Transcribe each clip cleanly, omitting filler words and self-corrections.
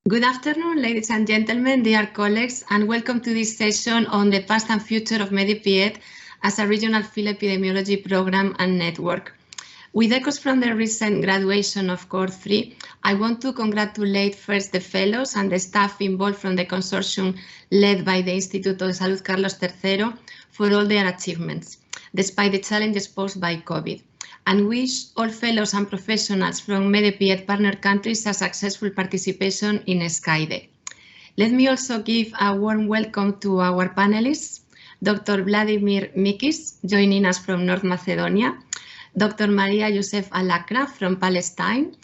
Good afternoon, ladies and gentlemen, dear colleagues, and welcome to this session on the past and future of MediPIET as a regional field epidemiology program and network. With echoes from the recent graduation of Core 3, I want to congratulate first the fellows and the staff involved from the consortium led by the Instituto de Salud Carlos III for all their achievements, despite the challenges posed by COVID, and wish all fellows and professionals from MediPIET partner countries a successful participation in SkyDay. Let me also give a warm welcome to our panelists, Dr. Vladimir Mikik, joining us from North Macedonia, Dr. Maria Yousef AL-Aqra from Palestine,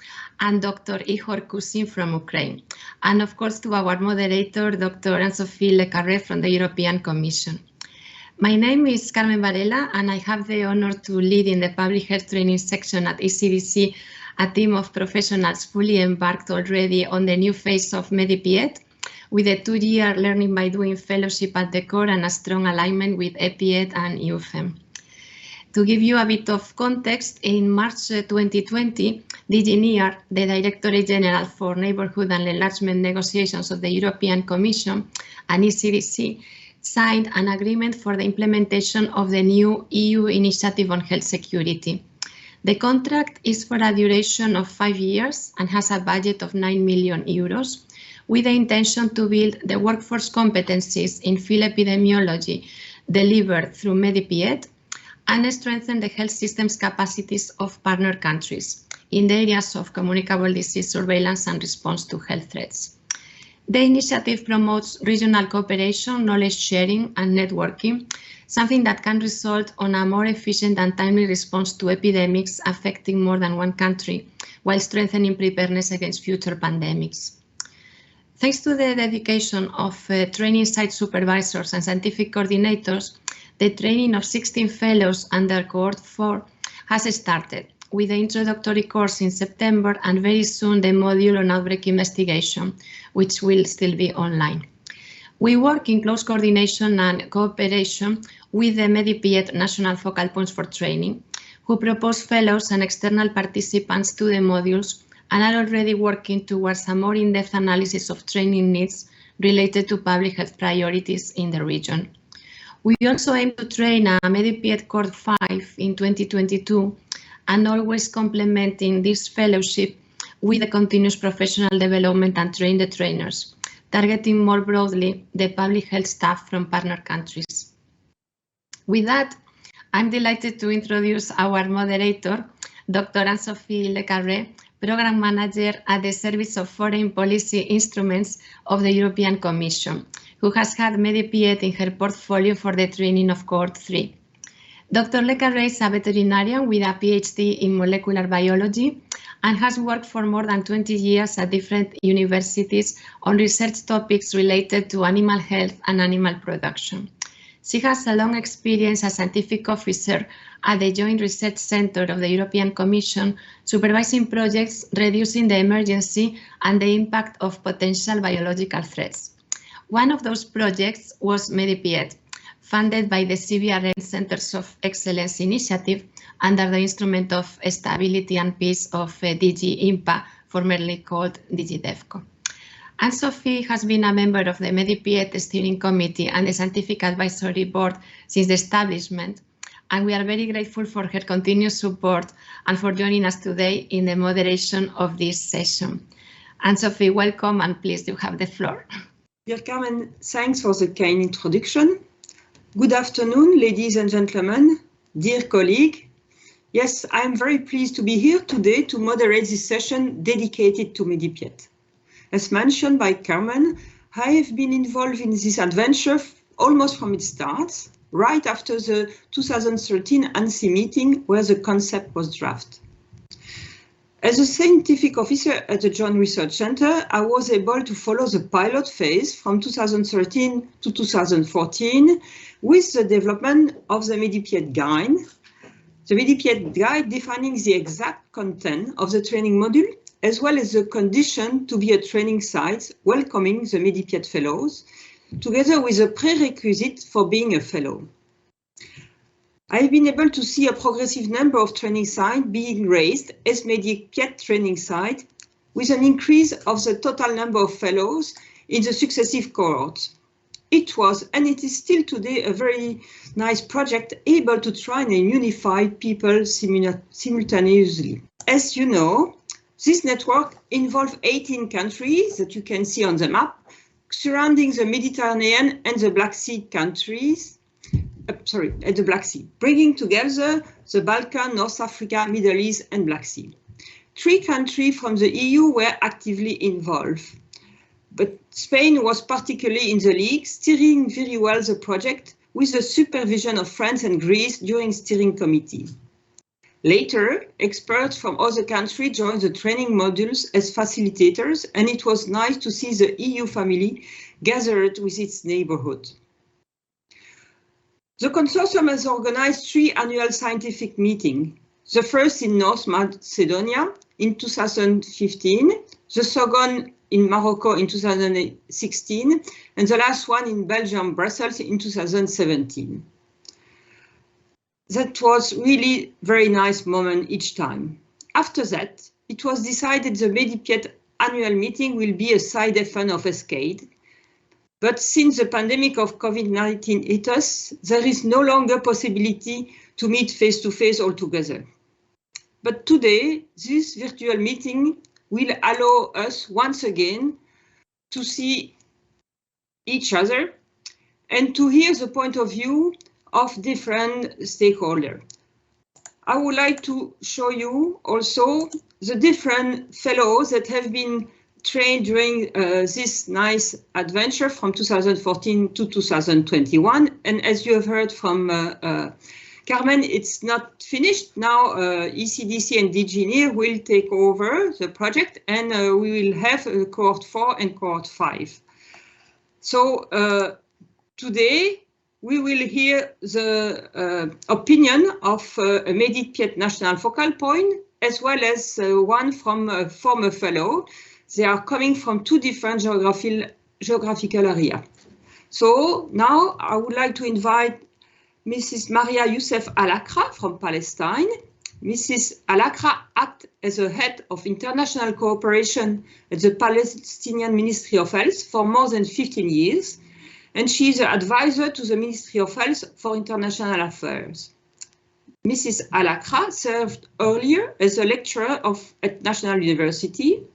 and Dr. Igor Kusin from Ukraine, and of course to our moderator, Dr. Anne-Sophie Lequarre from the European Commission. My name is Carmen Varela, and I have the honor to lead in the public health training section at ECDC a team of professionals fully embarked already on the new phase of MediPIET, with a 2-year learning by doing fellowship at the core and a strong alignment with EPIET and EUFEM. To give you a bit of context, in March 2020, DG NEAR, the Directorate General for Neighbourhood and Enlargement Negotiations of the European Commission, and ECDC, signed an agreement for the implementation of the new EU Initiative on Health Security. The contract is for a duration of 5 years and has a budget of 9 million euros, with the intention to build the workforce competencies in field epidemiology delivered through MediPIET and strengthen the health systems capacities of partner countries in the areas of communicable disease surveillance and response to health threats. The initiative promotes regional cooperation, knowledge sharing, and networking, something that can result on a more efficient and timely response to epidemics affecting more than one country, while strengthening preparedness against future pandemics. Thanks to the dedication of training site supervisors and scientific coordinators, the training of 16 fellows under Cohort 4 has started, with the introductory course in September and very soon the module on outbreak investigation, which will still be online. We work in close coordination and cooperation with the MediPIET National Focal Points for Training, who propose fellows and external participants to the modules and are already working towards a more in-depth analysis of training needs related to public health priorities in the region. We also aim to train a MediPIET Core 5 in 2022, and always complementing this fellowship with the continuous professional development and train the trainers, targeting more broadly the public health staff from partner countries. With that, I'm delighted to introduce our moderator, Dr. Anne-Sophie Lequarre, Program Manager at the Service of Foreign Policy Instruments of the European Commission, who has had MediPIET in her portfolio for the training of Cohort 3. Dr. Lequarre is a veterinarian with a PhD in molecular biology and has worked for more than 20 years at different universities on research topics related to animal health and animal production. She has a long experience as scientific officer at the Joint Research Centre of the European Commission, supervising projects reducing the emergency and the impact of potential biological threats. One of those projects was MediPIET, funded by the CBRN Centers of Excellence Initiative under the Instrument of Stability and Peace of DG IMPA, formerly called DG DEVCO. Anne-Sophie has been a member of the MediPIET Steering Committee and the Scientific Advisory Board since the establishment, and we are very grateful for her continuous support and for joining us today in the moderation of this session. Anne-Sophie, welcome, and please, you have the floor. Dear Carmen, thanks for the kind introduction. Good afternoon, ladies and gentlemen, dear colleague. Yes, I am very pleased to be here today to moderate this session dedicated to MediPIET. As mentioned by Carmen, I have been involved in this adventure almost from its start, right after the 2013 ANSI meeting where the concept was drafted. As a scientific officer at the Joint Research Centre, I was able to follow the pilot phase from 2013 to 2014 with the development of the MediPIET guide. The MediPIET guide defining the exact content of the training module, as well as the condition to be a training site welcoming the MediPIET fellows, together with a prerequisite for being a fellow. I've been able to see a progressive number of training sites being raised as MediPIET training site with an increase of the total number of fellows in the successive cohorts. It was, and it is still today, a very nice project able to train and unify people simultaneously. As you know, this network involves 18 countries that you can see on the map, surrounding the Mediterranean and the Black Sea countries, the Black Sea, bringing together the Balkan, North Africa, Middle East, and Black Sea. 3 countries from the EU were actively involved. But Spain was particularly in the league, steering very well the project with the supervision of France and Greece during steering committee. Later, experts from other countries joined the training modules as facilitators, and it was nice to see the EU family gathered with its neighborhood. The consortium has organized 3 annual scientific meetings. The first in North Macedonia in 2015, the second in Morocco in 2016, and the last one in Belgium, Brussels in 2017. That was really very nice moment each time. After that, it was decided the MediPIET annual meeting will be a side event of ESCADE. But since the pandemic of COVID-19 hit us, there is no longer possibility to meet face-to-face altogether. But today, this virtual meeting will allow us once again to see each other and to hear the point of view of different stakeholders. I would like to show you also the different fellows that have been trained during this nice adventure from 2014 to 2021. And as you have heard from Carmen, it's not finished. Now ECDC and DGNIR will take over the project, and we will have cohort 4 and cohort 5. So today we will hear the opinion of a MediPIET national focal point, as well as one from a former fellow. They are coming from 2 different geographical areas. So now I would like to invite Mrs. Maria Yousef Al-Aqra from Palestine. Mrs. Al-Aqra acts as a head of international cooperation at the Palestinian Ministry of Health for more than 15 years, and she is an advisor to the Ministry of Health for International Affairs. Mrs. Al-Aqra served earlier as a lecturer at National University.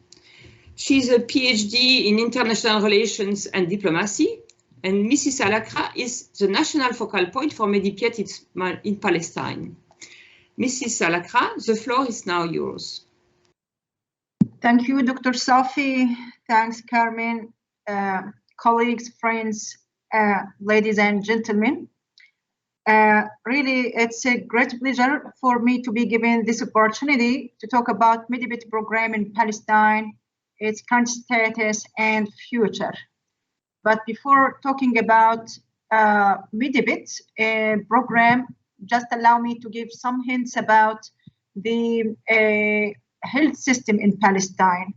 She is a PhD in international relations and diplomacy, and Mrs. Al-Aqra is the national focal point for MediPIET in Palestine. Mrs. Al-Aqra, the floor is now yours. Thank you, Dr. Sophie. Thanks, Carmen, colleagues, friends, ladies and gentlemen. Really, it's a great pleasure for me to be given this opportunity to talk about MediPIET program in Palestine, its current status and future. But before talking about MediPIET program, just allow me to give some hints about the health system in Palestine.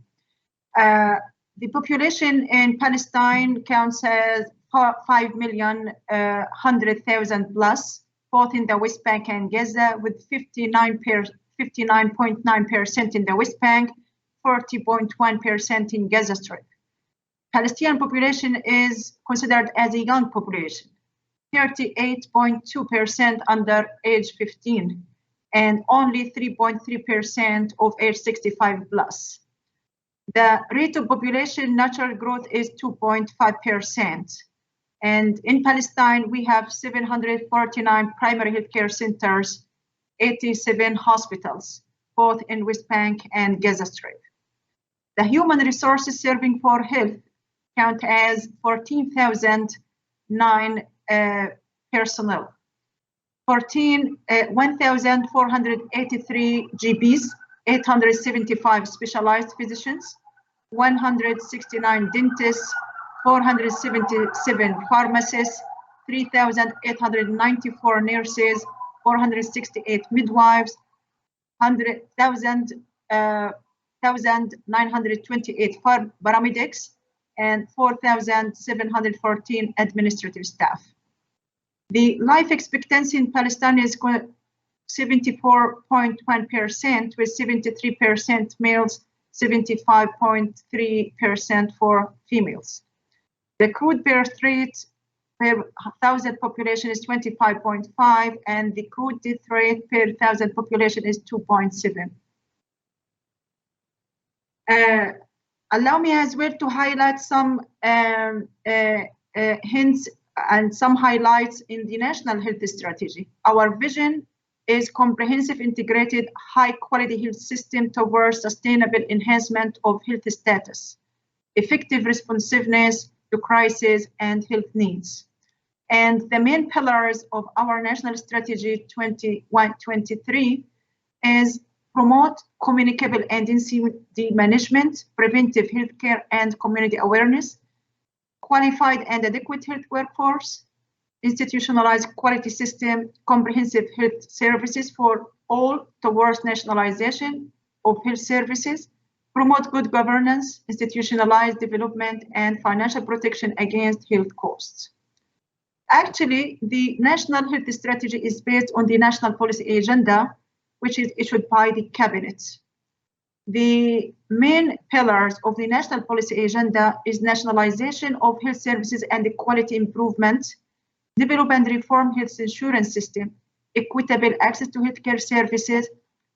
The population in Palestine counts as 5,100,000 plus, both in the West Bank and Gaza, with 59.9% in the West Bank, 40.1% in Gaza Strip. Palestinian population is considered as a young population, 38.2% under age 15, and only 3.3% of age 65 plus. The rate of population natural growth is 2.5%. And in Palestine, we have 749 primary healthcare centers, 87 hospitals, both in West Bank and Gaza Strip. The human resources serving for health count as 14,009 personnel, 1,483 GPs, 875 specialized physicians, 169 dentists, 477 pharmacists, 3,894 nurses, 468 midwives, 1,928 paramedics, and 4,714 administrative staff. The life expectancy in Palestine is 74.1%, with 73% males, 75.3% for females. The crude birth rate per 1,000 population is 25.5, and the crude death rate per 1,000 population is 2.7. Allow me as well to highlight some hints and some highlights in the national health strategy. Our vision is comprehensive, integrated, high-quality health system towards sustainable enhancement of health status, effective responsiveness to crisis and health needs. And the main pillars of our national strategy 21-23 is promote communicable and NCD management, preventive healthcare and community awareness, qualified and adequate health workforce, institutionalized quality system, comprehensive health services for all towards nationalization of health services, promote good governance, institutionalized development, and financial protection against health costs. Actually, the national health strategy is based on the national policy agenda, which is issued by the cabinet. The main pillars of the national policy agenda is nationalization of health services and quality improvement, develop and reform health insurance system, equitable access to healthcare services,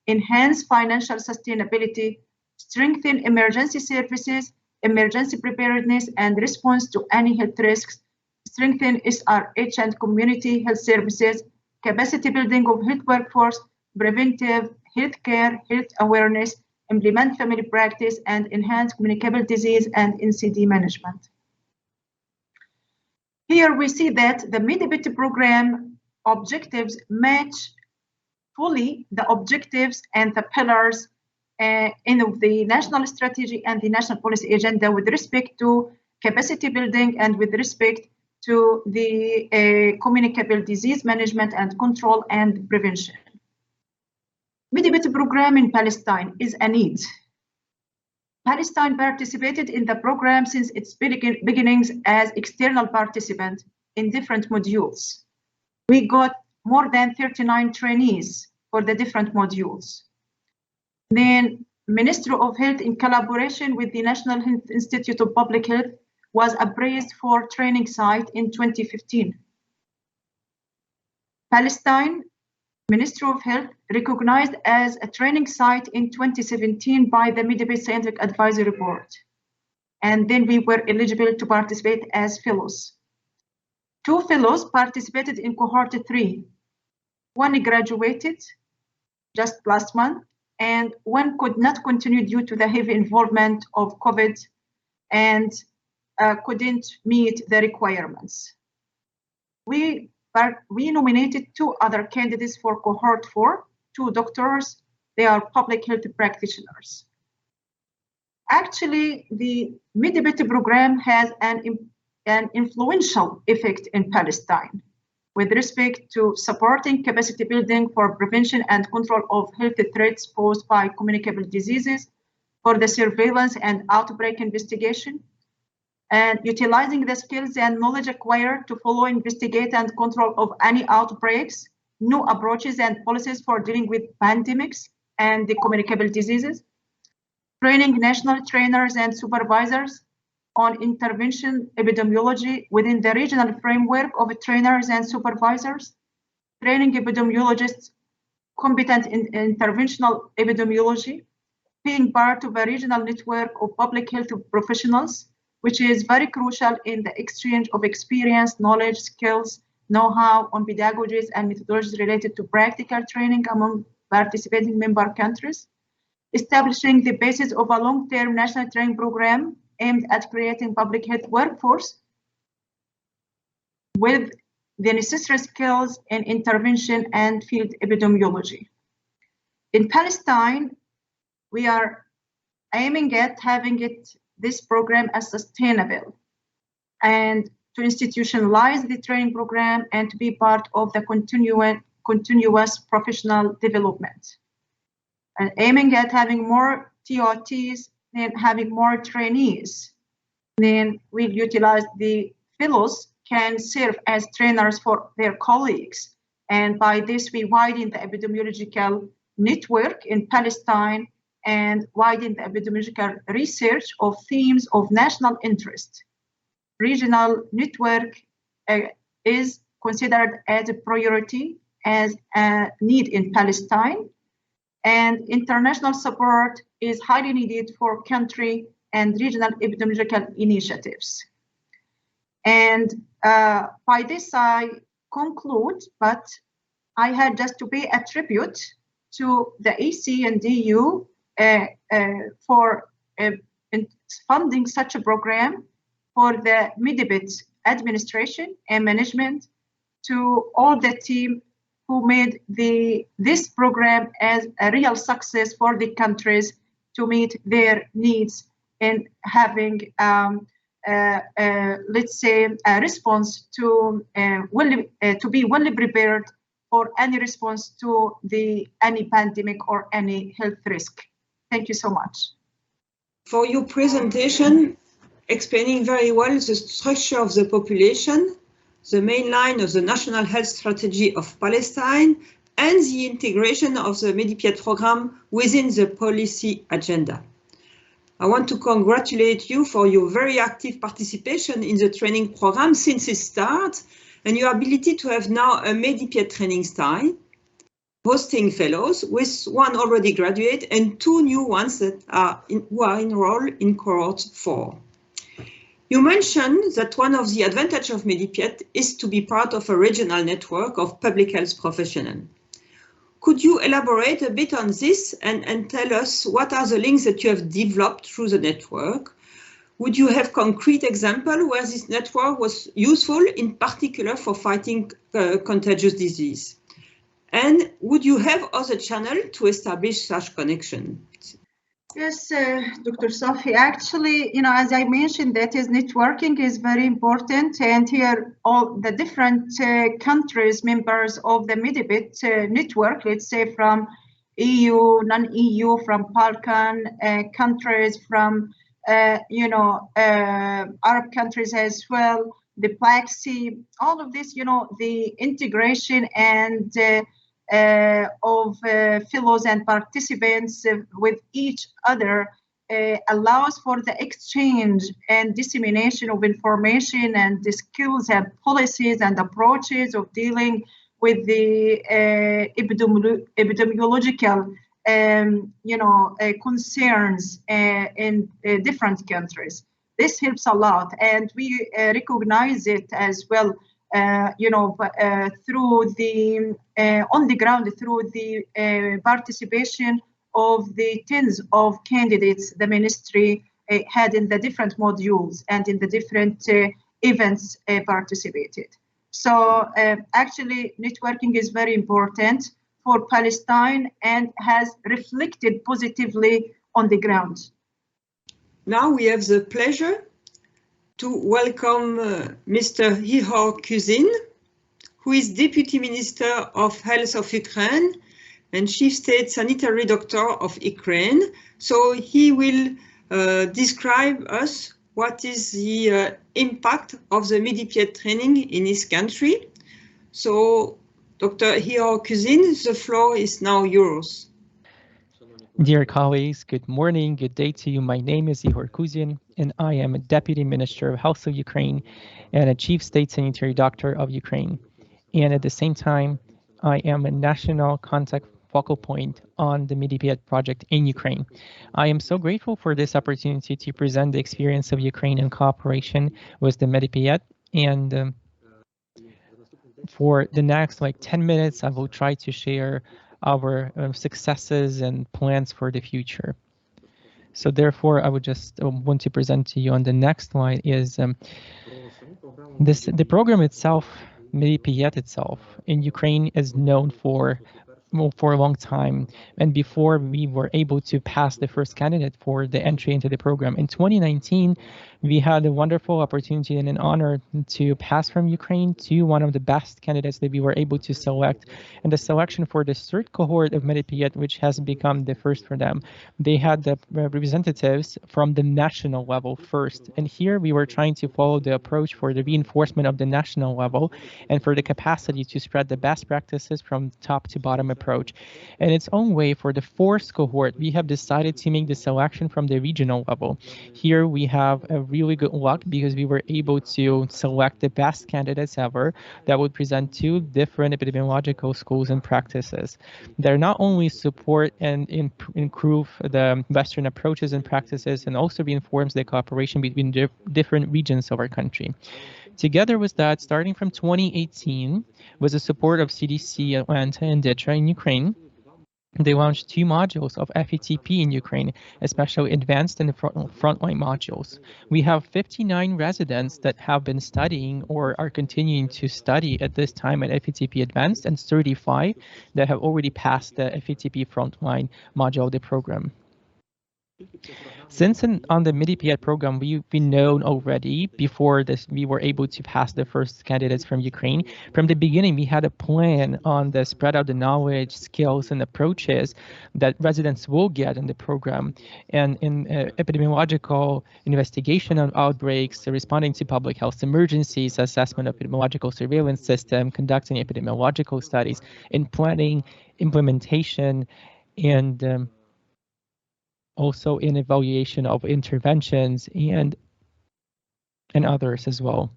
enhance financial sustainability, strengthen emergency services, emergency preparedness and response to any health risks, strengthen SRH and community health services, capacity building of health workforce, preventive healthcare, health awareness, implement family practice, and enhance communicable disease and NCD management. Here we see that the MediPIET program objectives match fully the objectives and the pillars in the national strategy and the national policy agenda with respect to capacity building and with respect to the communicable disease management and control and prevention. MediPIET program in Palestine is a need. Palestine participated in the program since its beginnings as external participant in different modules. We got more than 39 trainees for the different modules. Then Ministry of Health in collaboration with the National Health Institute of Public Health was appraised for training site in 2015. Palestine Ministry of Health recognized as a training site in 2017 by the MediPIET Scientific Advisory Board. And then we were eligible to participate as fellows. 2 fellows participated in cohort 3. 1 graduated just last month, and 1 could not continue due to the heavy involvement of COVID and couldn't meet the requirements. We nominated 2 other candidates for cohort 4, 2 doctors. They are public health practitioners. Actually, the MediPIET program has an influential effect in Palestine with respect to supporting capacity building for prevention and control of health threats posed by communicable diseases, for the surveillance and outbreak investigation, and utilizing the skills and knowledge acquired to follow, investigate, and control of any outbreaks, new approaches and policies for dealing with pandemics and the communicable diseases, training national trainers and supervisors on intervention epidemiology within the regional framework of trainers and supervisors, training epidemiologists competent in interventional epidemiology, being part of a regional network of public health professionals, which is very crucial in the exchange of experience, knowledge, skills, know-how on pedagogies and methodologies related to practical training among participating member countries, establishing the basis of a long-term national training program aimed at creating public health workforce with the necessary skills in intervention and field epidemiology. In Palestine, we are aiming at having this program as sustainable and to institutionalize the training program and to be part of the continuous professional development. And aiming at having more TOTs and having more trainees. Then we'll utilize the fellows can serve as trainers for their colleagues. And by this, we widen the epidemiological network in Palestine and widen the epidemiological research of themes of national interest. Regional network is considered as a priority, as a need in Palestine, and international support is highly needed for country and regional epidemiological initiatives. And by this I conclude, but I had just to pay a tribute to the EC and DU for funding such a program, for the MediPIET administration and management, to all the team who made this program as a real success for the countries to meet their needs in having, let's say, a response to be well prepared for any response to any pandemic or any health risk. Thank you so much. For your presentation, explaining very well the structure of the population, the main line of the National Health Strategy of Palestine, and the integration of the MediPIET program within the policy agenda. I want to congratulate you for your very active participation in the training program since its start, and your ability to have now a MediPIET training style, hosting fellows with one already graduate and 2 new ones that who are enrolled in cohort 4. You mentioned that one of the advantages of MediPIET is to be part of a regional network of public health professionals. Could you elaborate a bit on this and tell us what are the links that you have developed through the network? Would you have concrete example where this network was useful, in particular for fighting contagious disease? And would you have other channels to establish such connection? Yes, Dr. Sophie, actually, as I mentioned, that is networking is very important. And here all the different countries, members of the MediPIET network, let's say from EU, non-EU, from Balkan countries, from, Arab countries as well, the Black Sea, all of this, the integration and of fellows and participants with each other allows for the exchange and dissemination of information and the skills and policies and approaches of dealing with the epidemiological concerns in different countries. This helps a lot, and we recognize it as well through the on the ground, through the participation of the tens of candidates the ministry had in the different modules and in the different events participated. So actually networking is very important for Palestine and has reflected positively on the ground. Now we have the pleasure to welcome Mr. Ihor Kuzin, who is Deputy Minister of Health of Ukraine and Chief State Sanitary Doctor of Ukraine. So he will describe us what is the impact of the MediPIET training in his country. So Dr. Ihor Kuzin, the floor is now yours. Dear colleagues, good morning, good day to you. My name is Ihor Kuzin, and I am a Deputy Minister of Health of Ukraine and a Chief State Sanitary Doctor of Ukraine. And at the same time, I am a national contact focal point on the MediPIET project in Ukraine. I am so grateful for this opportunity to present the experience of Ukraine in cooperation with the MediPIET. And for the next 10 minutes, I will try to share our successes and plans for the future. So therefore, I would just want to present to you on the next slide is the program itself, MediPIET itself, in Ukraine is known for a long time, and before we were able to pass the first candidate for the entry into the program. In 2019, we had a wonderful opportunity and an honor to pass from Ukraine to one of the best candidates that we were able to select. And the selection for the third cohort of MediPIET, which has become the first for them, they had the representatives from the national level first. And here we were trying to follow the approach for the reinforcement of the national level and for the capacity to spread the best practices from top to bottom approach. In its own way, for the fourth cohort, we have decided to make the selection from the regional level. Here we have a really good luck because we were able to select the best candidates ever that would present 2 different epidemiological schools and practices. They're not only support and improve the Western approaches and practices and also reinforce the cooperation between different regions of our country. Together with that, starting from 2018, with the support of CDC Atlanta and DITRA in Ukraine, they launched 2 modules of FETP in Ukraine, especially advanced and frontline modules. We have 59 residents that have been studying or are continuing to study at this time at FETP Advanced, and 35 that have already passed the FETP frontline module of the program. Since on the MediPIET program, we've been known already before this, we were able to pass the first candidates from Ukraine. From the beginning, we had a plan on the spread out the knowledge, skills, and approaches that residents will get in the program. And in epidemiological investigation of outbreaks, responding to public health emergencies, assessment of epidemiological surveillance system, conducting epidemiological studies, in planning, implementation, and also in evaluation of interventions and others as well.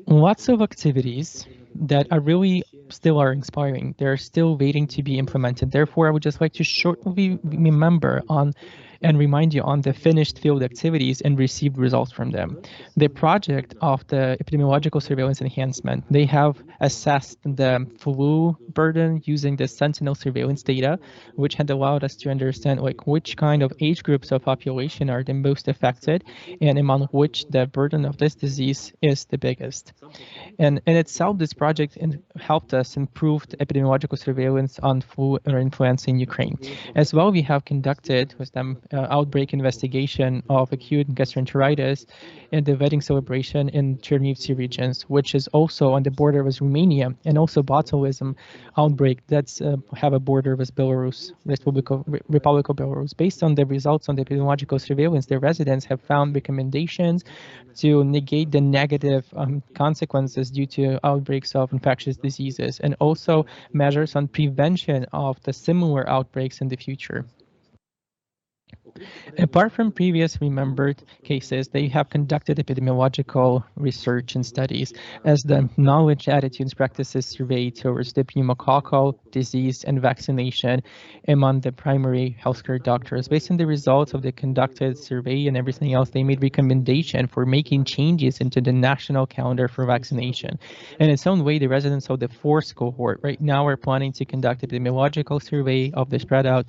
Lots of activities that are really still are inspiring. They're still waiting to be implemented. Therefore, I would just like to shortly remember on and remind you on the finished field activities and received results from them. The project of the epidemiological surveillance enhancement, they have assessed the flu burden using the sentinel surveillance data, which had allowed us to understand like which kind of age groups of population are the most affected and among which the burden of this disease is the biggest. And in itself, this project helped us improve the epidemiological surveillance on flu or influenza in Ukraine. As well, we have conducted with them outbreak investigation of acute gastroenteritis and the wedding celebration in Chernivtsi regions, which is also on the border with Romania, and also botulism outbreak that's have a border with Belarus, Republic of Belarus. Based on the results on the epidemiological surveillance, the residents have found recommendations to negate the negative consequences due to outbreaks of infectious diseases, and also measures on prevention of the similar outbreaks in the future. Apart from previous remembered cases, they have conducted epidemiological research and studies as the knowledge, attitudes, practices survey towards the pneumococcal disease and vaccination among the primary healthcare doctors. Based on the results of the conducted survey and everything else, they made recommendation for making changes into the national calendar for vaccination. In its own way, the residents of the fourth cohort right now are planning to conduct epidemiological survey of the spread out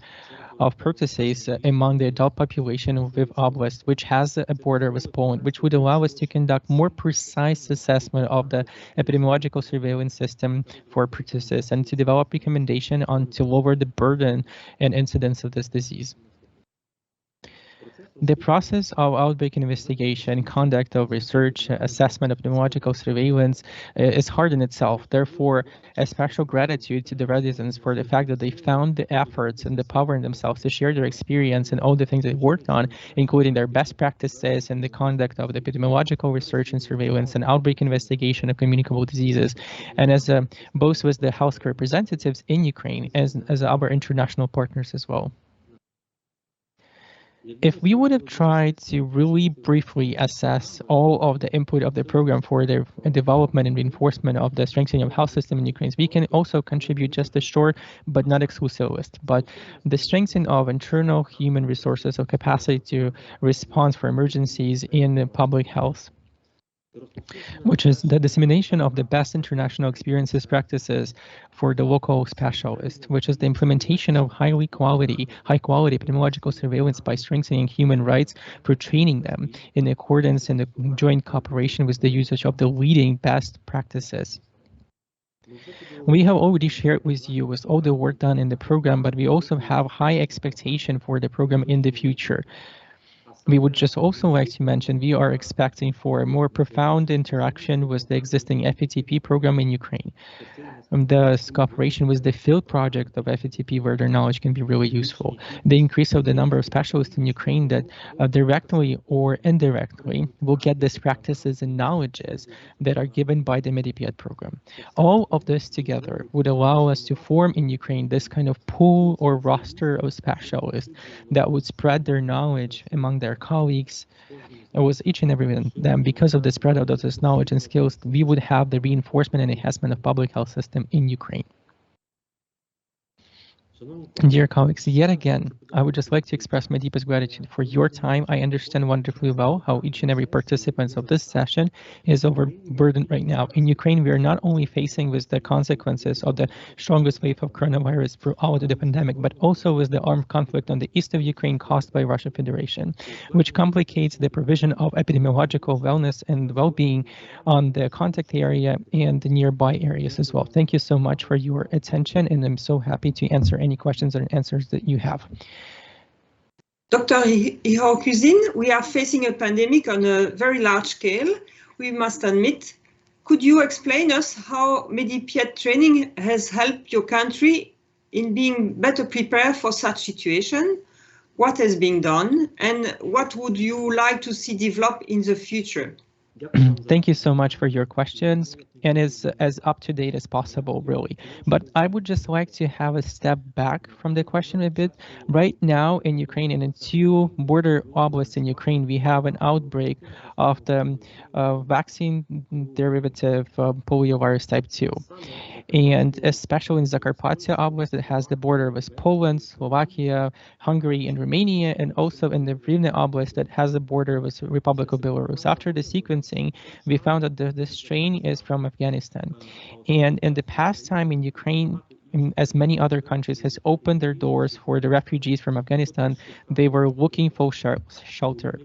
of pertussis among the adult population with oblast, which has a border with Poland, which would allow us to conduct more precise assessment of the epidemiological surveillance system for pertussis and to develop recommendation on to lower the burden and incidence of this disease. The process of outbreak investigation, conduct of research, assessment of epidemiological surveillance is hard in itself. Therefore, a special gratitude to the residents for the fact that they found the efforts and the power in themselves to share their experience and all the things they worked on, including their best practices and the conduct of the epidemiological research and surveillance and outbreak investigation of communicable diseases. And as both with the healthcare representatives in Ukraine as our international partners as well. If we would have tried to really briefly assess all of the input of the program for the development and reinforcement of the strengthening of health system in Ukraine, we can also contribute just a short but not exclusive list. But the strengthening of internal human resources of capacity to respond for emergencies in public health, which is the dissemination of the best international experiences practices for the local specialist, which is the implementation of high quality epidemiological surveillance by strengthening human rights for training them in accordance and the joint cooperation with the usage of the leading best practices. We have already shared with you with all the work done in the program, but we also have high expectation for the program in the future. We would just also like to mention we are expecting for a more profound interaction with the existing FETP program in Ukraine. The cooperation with the field project of FETP where their knowledge can be really useful. The increase of the number of specialists in Ukraine that directly or indirectly will get these practices and knowledges that are given by the MediPIET program. All of this together would allow us to form in Ukraine this kind of pool or roster of specialists that would spread their knowledge among their colleagues. It was each and every one of them. Because of the spread of this knowledge and skills, we would have the reinforcement and enhancement of public health system in Ukraine. Dear colleagues, yet again, I would just like to express my deepest gratitude for your time. I understand wonderfully well how each and every participant of this session is overburdened right now. In Ukraine, we are not only facing with the consequences of the strongest wave of coronavirus throughout the pandemic, but also with the armed conflict on the east of Ukraine caused by Russian Federation, which complicates the provision of epidemiological wellness and well-being on the contact area and the nearby areas as well. Thank you so much for your attention, and I'm so happy to answer any questions and answers that you have. Dr. Ihor, we are facing a pandemic on a very large scale, we must admit. Could you explain us how MediPIET training has helped your country in being better prepared for such situation? What has been done and what would you like to see develop in the future? Thank you so much for your questions, and is as up to date as possible, really. But I would just like to have a step back from the question a bit. Right now in Ukraine and in 2 border oblasts in Ukraine, we have an outbreak of the vaccine derivative poliovirus type 2. And especially in Zakarpattia Oblast, it has the border with Poland, Slovakia, Hungary, and Romania, and also in the Rivne Oblast that has the border with Republic of Belarus. After the sequencing, we found that this strain is from Afghanistan. And in the past time in Ukraine, as many other countries, has opened their doors for the refugees from Afghanistan, they were looking for shelter.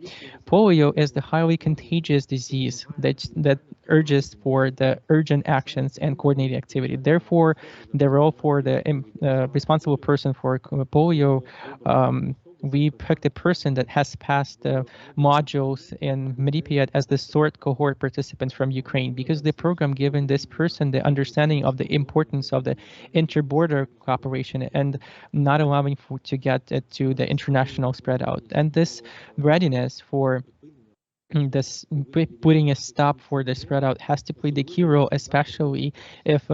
Polio is the highly contagious disease that urges for the urgent actions and coordinated activity. Therefore, the role for the responsible person for polio, we picked a person that has passed the modules in MediPIET as the SORT cohort participants from Ukraine, because the program given this person the understanding of the importance of the inter-border cooperation and not allowing to get it to the international spread out. And this readiness for this putting a stop for the spread out has to play the key role, especially if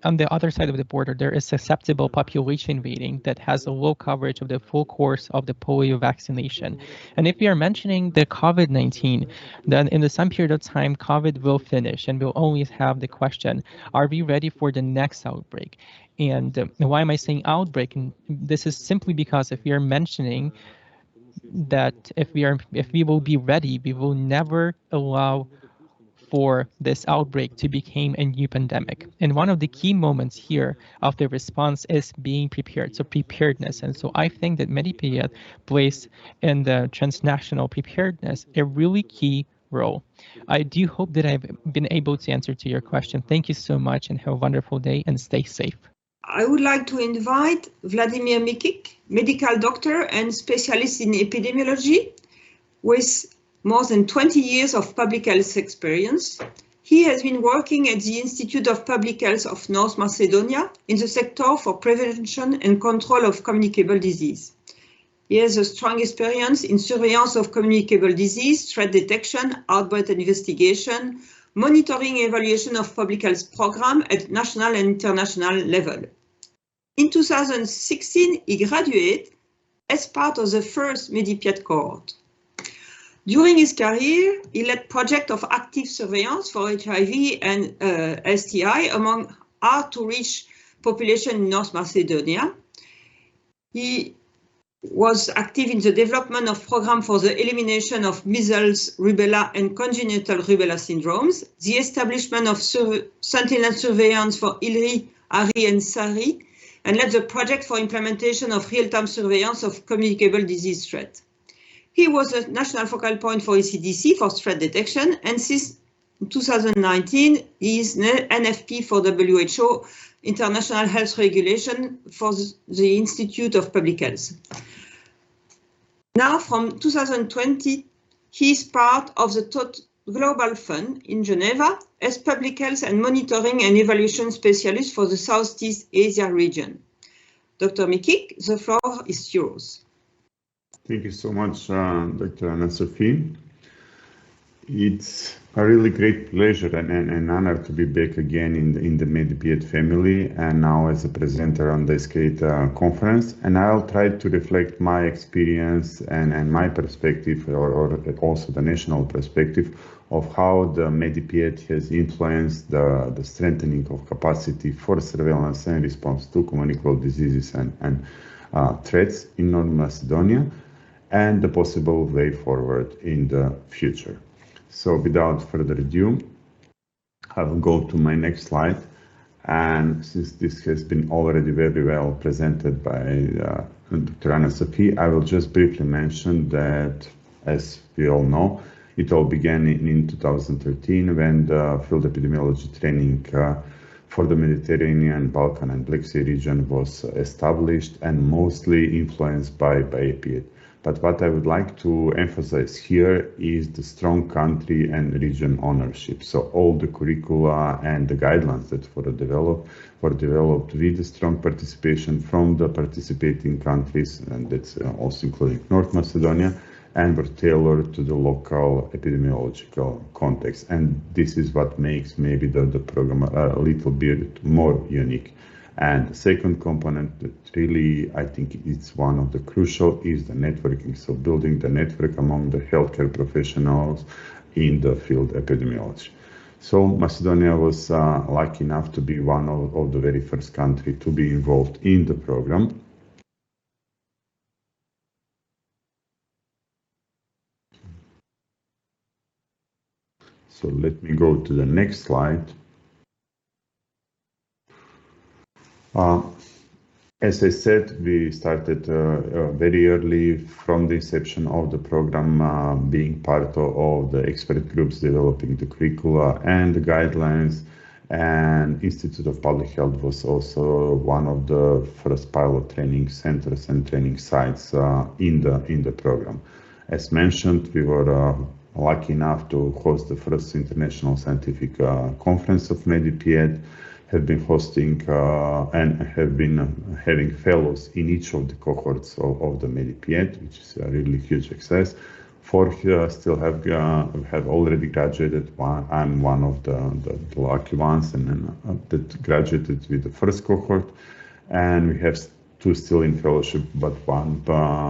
on the other side of the border, there is susceptible population waiting that has a low coverage of the full course of the polio vaccination. And if we are mentioning the COVID-19, then in some period of time, COVID will finish and we'll always have the question, are we ready for the next outbreak? And why am I saying outbreak? And this is simply because if we are mentioning that if we will be ready, we will never allow for this outbreak to become a new pandemic. And one of the key moments here of the response is being prepared, so preparedness. And so I think that MediPIET plays in the transnational preparedness a really key role. I do hope that I've been able to answer to your question. Thank you so much and have a wonderful day and stay safe. I would like to invite Vladimir Mikik, medical doctor and specialist in epidemiology with more than 20 years of public health experience. He has been working at the Institute of Public Health of North Macedonia in the sector for prevention and control of communicable disease. He has a strong experience in surveillance of communicable disease, threat detection, outbreak investigation, monitoring and evaluation of public health programs at national and international level. In 2016, he graduated as part of the first MediPIET cohort. During his career, he led projects of active surveillance for HIV and STI among hard-to-reach population in North Macedonia. He was active in the development of programs for the elimination of measles, rubella, and congenital rubella syndromes, the establishment of sentinel surveillance for ILRI, ARI, and SARI, and led the project for implementation of real-time surveillance of communicable disease threat. He was a national focal point for ECDC for threat detection, and since 2019, he is NFP for WHO International Health Regulation for the Institute of Public Health. Now, from 2020, he is part of the Global Fund in Geneva as Public Health and Monitoring and Evaluation Specialist for the Southeast Asia region. Dr. Mikik, the floor is yours. Thank you so much, Dr. Anna-Sophie. It's a really great pleasure and an honor to be back again in the MediPIET family and now as a presenter on this great conference. And I'll try to reflect my experience and my perspective, or also the national perspective of how the MediPIET has influenced the strengthening of capacity for surveillance and response to communicable diseases and threats in North Macedonia, and the possible way forward in the future. So without further ado, I will go to my next slide. And since this has been already very well presented by Dr. Anna Sopi, I will just briefly mention that, as we all know, it all began in 2013 when the field epidemiology training for the Mediterranean, Balkan and Black Sea region was established and mostly influenced by EPIET. But what I would like to emphasize here is the strong country and region ownership. So all the curricula and the guidelines that were developed with the strong participation from the participating countries, and that's also including North Macedonia, and were tailored to the local epidemiological context. And this is what makes maybe the program a little bit more unique. And the second component that really, I think it's one of the crucial, is the networking. So building the network among the healthcare professionals in the field epidemiology. So Macedonia was lucky enough to be one of the very first country to be involved in the program. So let me go to the next slide. As I said, we started very early from the inception of the program, being part of the expert groups developing the curricula and the guidelines, and Institute of Public Health was also one of the first pilot training centers and training sites in the program. As mentioned, we were lucky enough to host the first international scientific conference of MediPIET, have been hosting and have been having fellows in each of the cohorts of the MediPIET, which is a really huge success. 4 still have already graduated. I'm one of the lucky ones, and that graduated with the first cohort, and we have 2 still in fellowship, but 1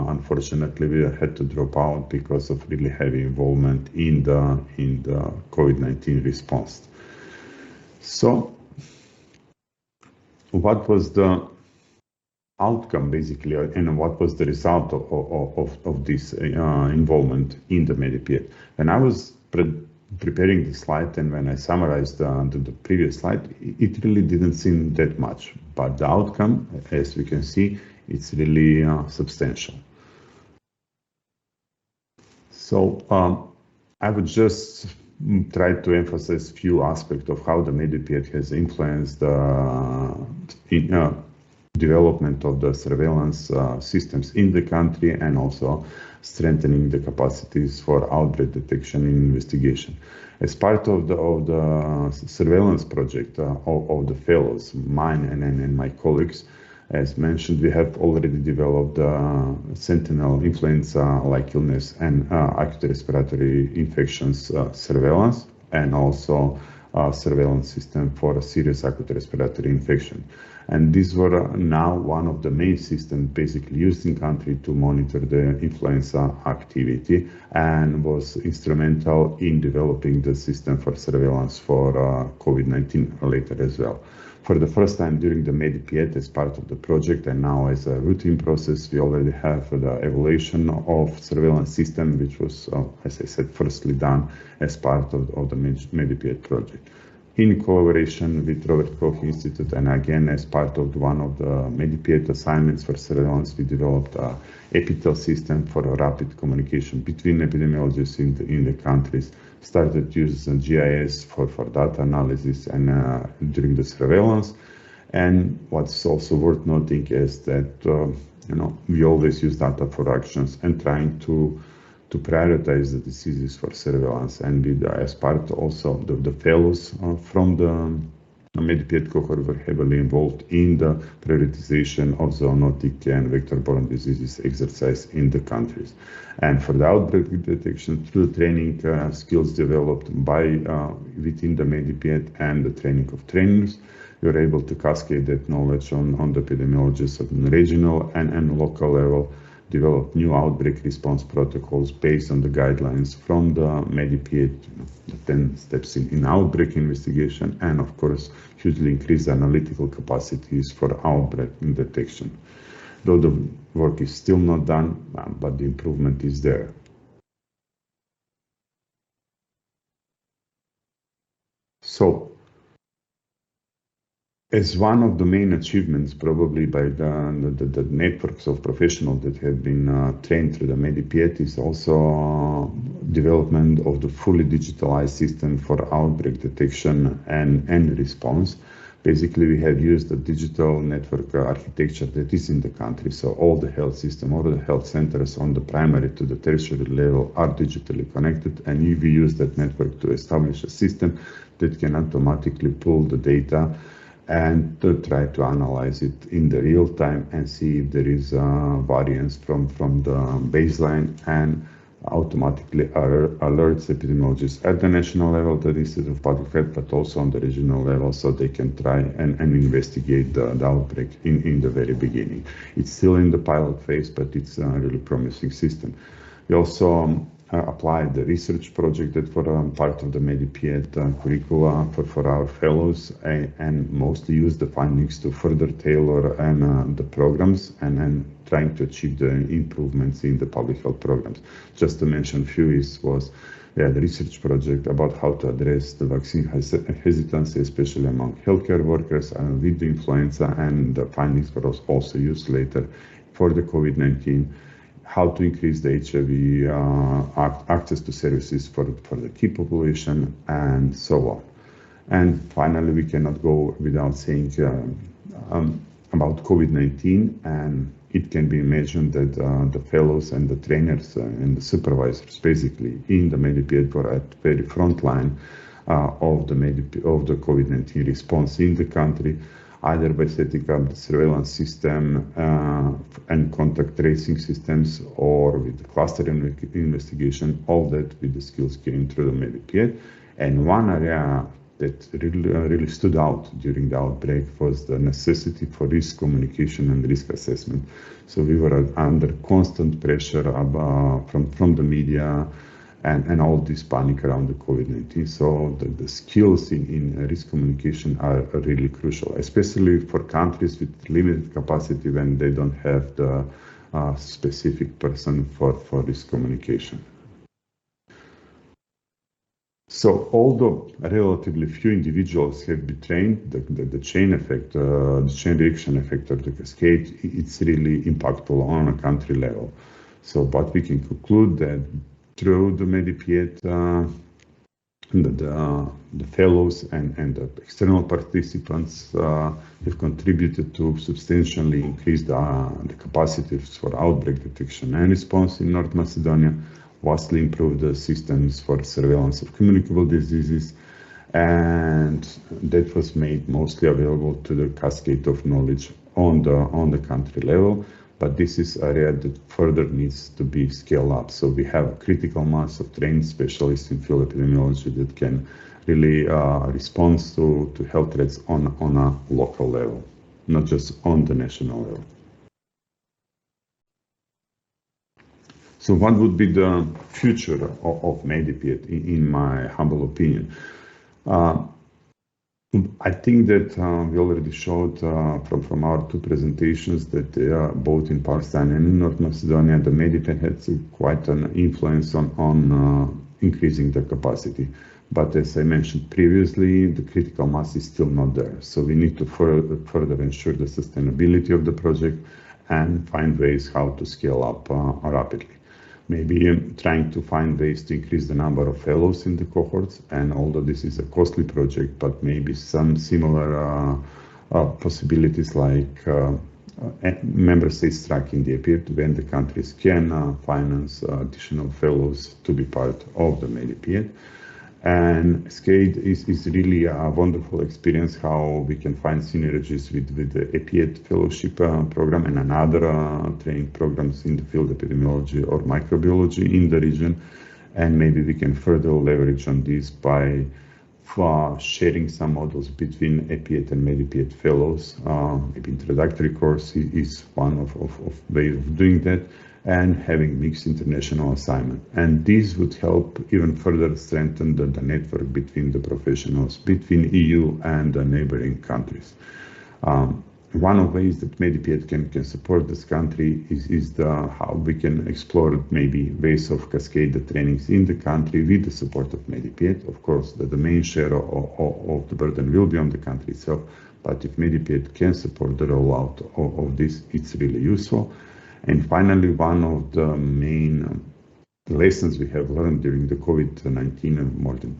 unfortunately we had to drop out because of really heavy involvement in the COVID-19 response. So what was the outcome basically, and what was the result of this involvement in the MediPIET? When I was preparing the slide and when I summarized the previous slide, it really didn't seem that much, but the outcome, as we can see, it's really substantial. So I would just try to emphasize a few aspects of how the MediPIET has influenced the development of the surveillance systems in the country, and also strengthening the capacities for outbreak detection and investigation. As part of the surveillance project of the fellows, mine and my colleagues, as mentioned, we have already developed sentinel influenza-like illness and acute respiratory infections surveillance, and also surveillance system for a serious acute respiratory infection. And these were now one of the main systems basically used in country to monitor the influenza activity, and was instrumental in developing the system for surveillance for COVID-19 later as well. For the first time during the MediPIET as part of the project, and now as a routine process, we already have the evaluation of surveillance system, which was, as I said, firstly done as part of the MediPIET project. In collaboration with Robert Koch Institute, and again as part of one of the MediPIET assignments for surveillance, we developed a EPITEL system for a rapid communication between epidemiologists in the countries, started using GIS for data analysis and during the surveillance, And what's also worth noting is that we always use data for actions and trying to prioritize the diseases for surveillance. And with, as part also of the fellows from the MediPIET cohort were heavily involved in the prioritization of zoonotic and vector-borne diseases exercise in the countries. And for the outbreak detection, through training skills developed by within the MediPIET and the training of trainers, we were able to cascade that knowledge on the epidemiologists at the regional and local level, develop new outbreak response protocols based on the guidelines from the MediPIET, the 10 steps in outbreak investigation, and of course, hugely increase analytical capacities for outbreak detection. Though the work is still not done, but the improvement is there. So, as one of the main achievements, probably by the networks of professionals that have been trained through the MediPIET, is also development of the fully digitalized system for outbreak detection and response. Basically, we have used the digital network architecture that is in the country. So all the health system, all the health centers on the primary to the tertiary level are digitally connected. And we use that network to establish a system that can automatically pull the data and to try to analyze it in the real time and see if there is variance from the baseline, and automatically alerts epidemiologists at the national level, the Institute of Public Health, but also on the regional level, so they can try and investigate the outbreak in the very beginning. It's still in the pilot phase, but it's a really promising system. We also applied the research project that for part of the MediPIET curricula for our fellows, and mostly use the findings to further tailor the programs and trying to achieve the improvements in the public health programs. Just to mention a few was the research project about how to address the vaccine hesitancy, especially among healthcare workers with the influenza, and the findings were also used later for the COVID-19. How to increase the HIV access to services for the key population, and so on. And finally, we cannot go without saying about COVID-19, and it can be imagined that the fellows and the trainers and the supervisors, basically in the MediPIET, were at the very front line of the COVID-19 response in the country, either by setting up the surveillance system and contact tracing systems, or with the cluster investigation, all that with the skills gained through the MediPIET. And one area that really stood out during the outbreak was the necessity for risk communication and risk assessment. So we were under constant pressure from the media and all this panic around the COVID-19. So the skills in risk communication are really crucial, especially for countries with limited capacity when they don't have the specific person for risk communication. So although relatively few individuals have been trained, the chain effect, the chain reaction effect of the cascade, it's really impactful on a country level. So, but we can conclude that through the MediPIET, the fellows and the external participants have contributed to substantially increase the capacities for outbreak detection and response in North Macedonia, vastly improved the systems for surveillance of communicable diseases, and that was made mostly available to the cascade of knowledge on the country level. But this is an area that further needs to be scaled up. So we have a critical mass of trained specialists in field epidemiology that can really respond to health threats on a local level, not just on the national level. So what would be the future of MediPIET, in my humble opinion? I think that we already showed from our two presentations that both in Palestine and in North Macedonia, the MediPIET has quite an influence on increasing the capacity. But as I mentioned previously, the critical mass is still not there. So we need to further ensure the sustainability of the project and find ways how to scale up rapidly. Maybe trying to find ways to increase the number of fellows in the cohorts, and although this is a costly project, but maybe some similar possibilities like member states tracking the EPIET when the countries can finance additional fellows to be part of the MediPIET. And SCADE is really a wonderful experience how we can find synergies with the EPIET fellowship program and another training programs in the field of epidemiology or microbiology in the region. And maybe we can further leverage on this by sharing some models between EPIET and MediPIET fellows. Maybe introductory course is one of ways of doing that, and having mixed international assignment. And this would help even further strengthen the network between the professionals, between EU and the neighboring countries. One of the ways that MediPIET can support this country is how we can explore maybe ways of cascade the trainings in the country with the support of MediPIET. Of course, the main share of the burden will be on the country itself, but if MediPIET can support the rollout of this, it's really useful. And finally, one of the main lessons we have learned during the COVID-19, more than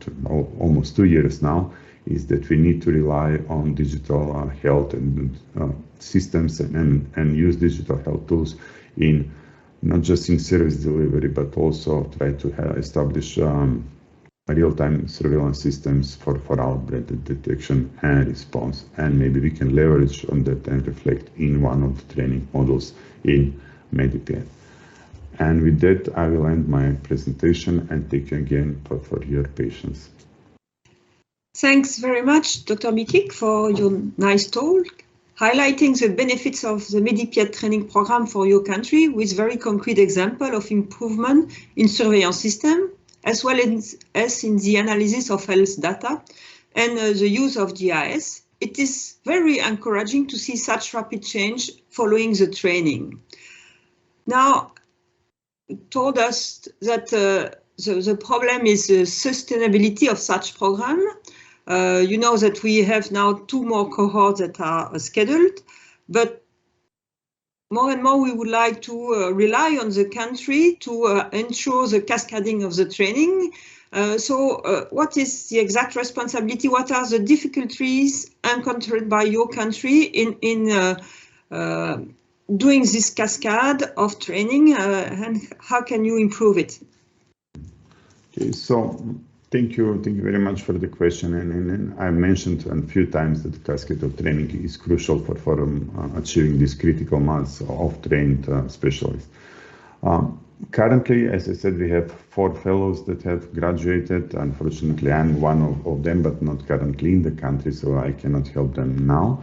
almost 2 years now, is that we need to rely on digital health and systems and use digital health tools in not just in service delivery, but also try to establish real-time surveillance systems for outbreak detection and response. And maybe we can leverage on that and reflect in one of the training models in MediPIET. And with that, I will end my presentation and thank you again for your patience. Thanks very much, Dr. Mikik, for your nice talk, highlighting the benefits of the MediPIET training program for your country with very concrete example of improvement in surveillance system, as well as in the analysis of health data and the use of GIS. It is very encouraging to see such rapid change following the training. Now, you told us that the problem is the sustainability of such program. You know that we have now 2 more cohorts that are scheduled, but more and more we would like to rely on the country to ensure the cascading of the training. So what is the exact responsibility? What are the difficulties encountered by your country in doing this cascade of training, and how can you improve it? Okay, so thank you very much for the question. And I mentioned a few times that the cascade of training is crucial for achieving this critical mass of trained specialists. Currently, as I said, we have 4 fellows that have graduated. Unfortunately, I'm one of them, but not currently in the country, so I cannot help them now.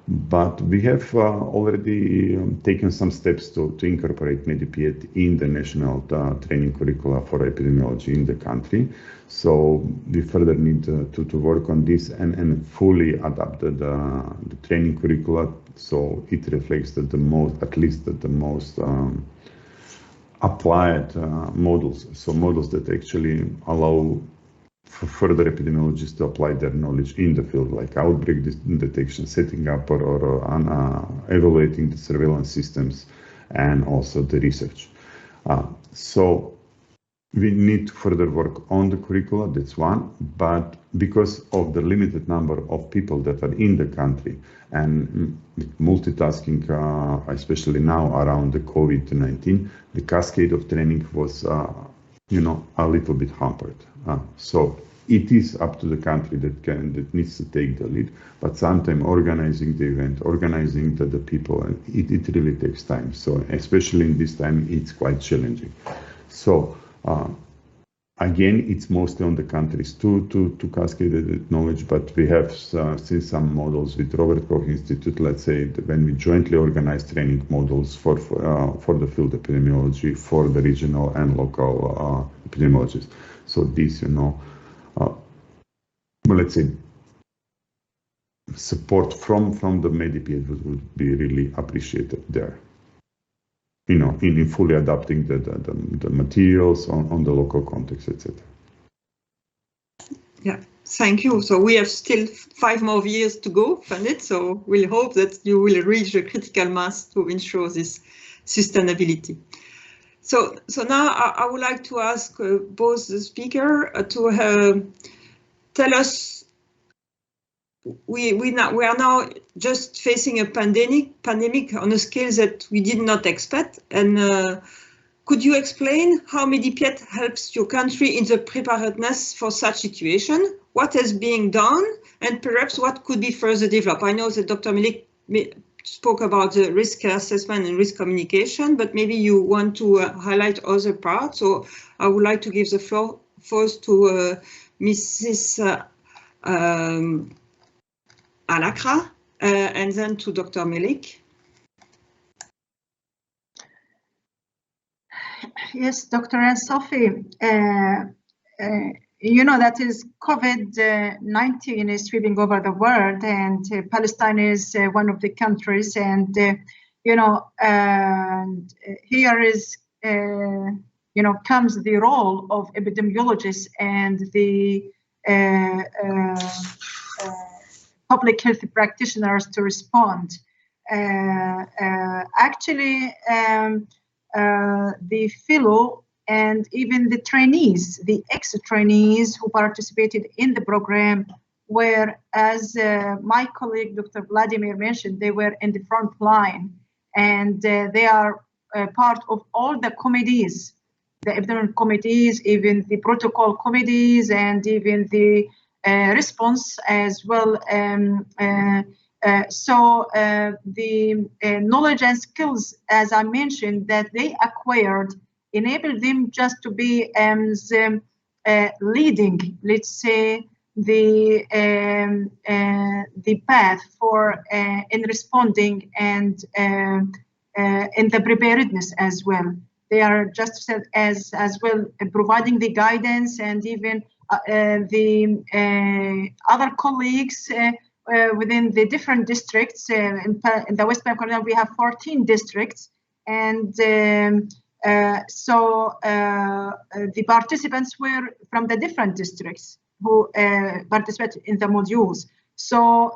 But we have already taken some steps to incorporate MediPIET in the national training curricula for epidemiology in the country. So we further need to work on this and fully adapt the training curricula so it reflects that at least the most applied models. So models that actually allow for further epidemiologists to apply their knowledge in the field, like outbreak detection, setting up or evaluating the surveillance systems, and also the research. So we need to further work on the curricula, that's one, but because of the limited number of people that are in the country and multitasking, especially now around the COVID-19, the cascade of training was a little bit hampered. So it is up to the country that needs to take the lead, but sometimes organizing the event, organizing the people, it really takes time. So especially in this time, it's quite challenging. So again, it's mostly on the countries to cascade the knowledge, but we have seen some models with Robert Koch Institute, let's say, when we jointly organize training models for the field epidemiology, for the regional and local epidemiologists. So this, let's say, support from the MediPIET would be really appreciated there. In fully adapting the materials on the local context, etc. Yeah, thank you. So we have still 5 more years to go, funded. So we'll hope that you will reach a critical mass to ensure this sustainability. So now I would like to ask both the speaker to tell us we are now just facing a pandemic on a scale that we did not expect. And could you explain how MediPIET helps your country in the preparedness for such situation? What is being done, and perhaps what could be further developed? I know that Dr. Mikik spoke about the risk assessment and risk communication, but maybe you want to highlight other parts. So I would like to give the floor first to Mrs. Al-Aqra and then to Dr. Mikik. Yes, Dr. Anne-Sophie. You know that is COVID-19 is sweeping over the world, and Palestine is one of the countries. And you know, here is you know comes the role of epidemiologists and the public health practitioners to respond. Actually, the fellow and even the trainees, the ex-trainees who participated in the program were, as my colleague Dr. Vladimir mentioned, they were in the front line, and they are part of all the committees, the epidemic committees, even the protocol committees, and even the response as well. So the knowledge and skills, as I mentioned, that they acquired enable them just to be leading, let's say, the path for in responding and in the preparedness as well. They are just as well providing the guidance, and even the other colleagues within the different districts. In the West Bank, we have 14 districts, and so the participants were from the different districts who participated in the modules. So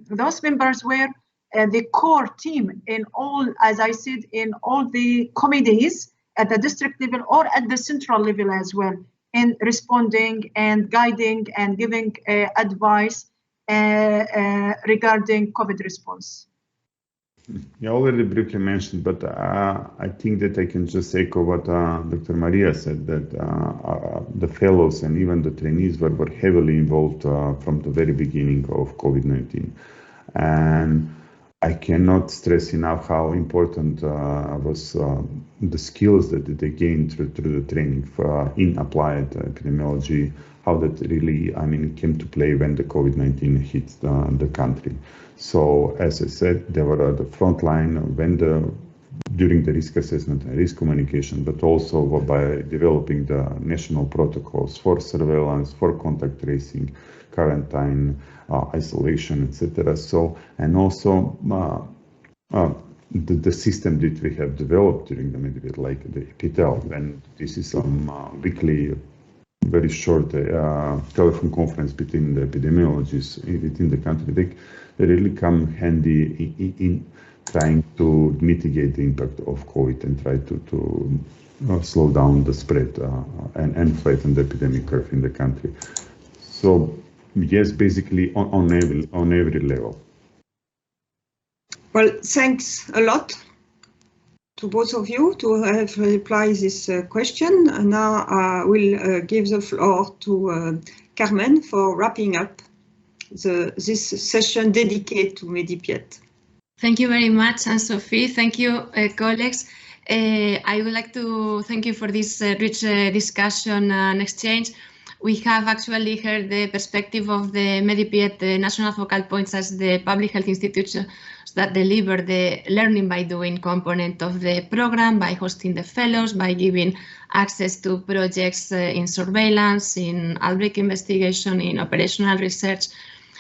those members were the core team in all, as I said, in all the committees at the district level or at the central level as well, in responding and guiding and giving advice regarding COVID response. You already briefly mentioned, but I think that I can just echo what Dr. Maria said, that the fellows and even the trainees were heavily involved from the very beginning of COVID-19. And I cannot stress enough how important was the skills that they gained through the training in applied epidemiology, how that really, came to play when the COVID-19 hit the country. So, as I said, they were at the front line during the risk assessment and risk communication, but also by developing the national protocols for surveillance, for contact tracing, quarantine, isolation, etc. So, and also the system that we have developed during the MediPIET, like the EPITEL, and this is some weekly, very short telephone conference between the epidemiologists within the country. They really come handy in trying to mitigate the impact of COVID and try to slow down the spread and flatten the epidemic curve in the country. So yes, basically on every level. Well, thanks a lot to both of you to have replied this question. And now I will give the floor to Carmen for wrapping up this session dedicated to MediPIET. Thank you very much, Anne-Sophie. Thank you, colleagues. I would like to thank you for this rich discussion and exchange. We have actually heard the perspective of the MediPIET, the national focal points as the public health institutions that deliver the learning by doing component of the program, by hosting the fellows, by giving access to projects in surveillance, in outbreak investigation, in operational research.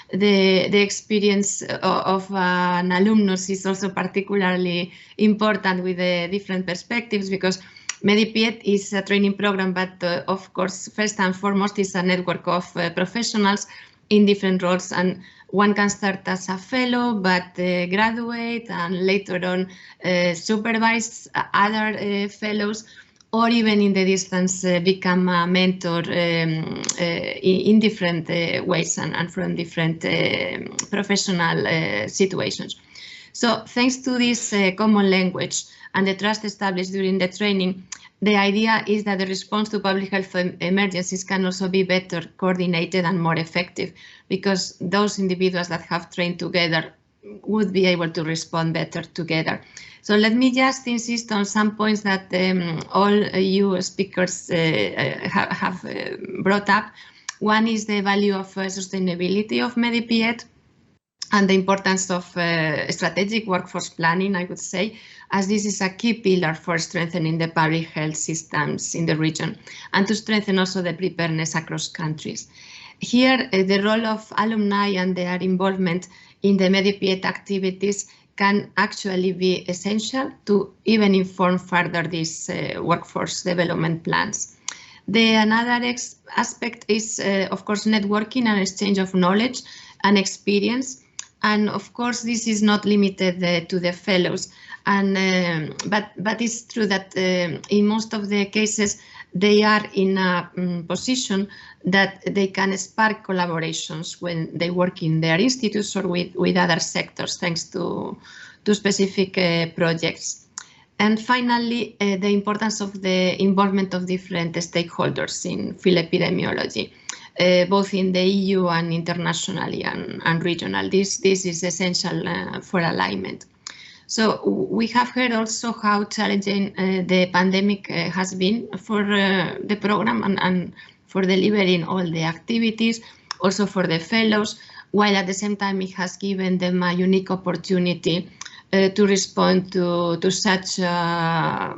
The experience of an alumnus is also particularly important with the different perspectives, because MediPIET is a training program, but of course, first and foremost, is a network of professionals in different roles, and one can start as a fellow, but graduate and later on supervise other fellows, or even in the distance become a mentor in different ways and from different professional situations. So thanks to this common language and the trust established during the training, the idea is that the response to public health emergencies can also be better coordinated and more effective, because those individuals that have trained together would be able to respond better together. So let me just insist on some points that all you speakers have brought up. One is the value of sustainability of MediPIET and the importance of strategic workforce planning, I would say, as this is a key pillar for strengthening the public health systems in the region and to strengthen also the preparedness across countries. Here, the role of alumni and their involvement in the MediPIET activities can actually be essential to even inform further these workforce development plans. Another aspect is, of course, networking and exchange of knowledge and experience. And of course, this is not limited to the fellows. And but it's true that in most of the cases, they are in a position that they can spark collaborations when they work in their institutes or with other sectors, thanks to specific projects. And finally, the importance of the involvement of different stakeholders in field epidemiology, both in the EU and internationally and regional. This is essential for alignment. So we have heard also how challenging the pandemic has been for the program and for delivering all the activities, also for the fellows, while at the same time it has given them a unique opportunity to respond to such a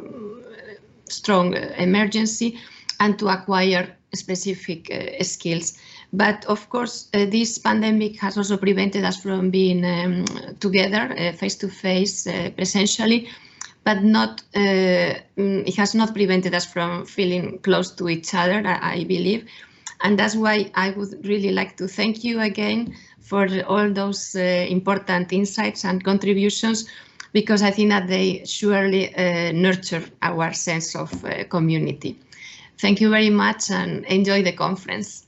strong emergency and to acquire specific skills. But of course, this pandemic has also prevented us from being together face-to-face, presentially, but it has not prevented us from feeling close to each other, I believe. And that's why I would really like to thank you again for all those important insights and contributions, because I think that they surely nurture our sense of community. Thank you very much and enjoy the conference.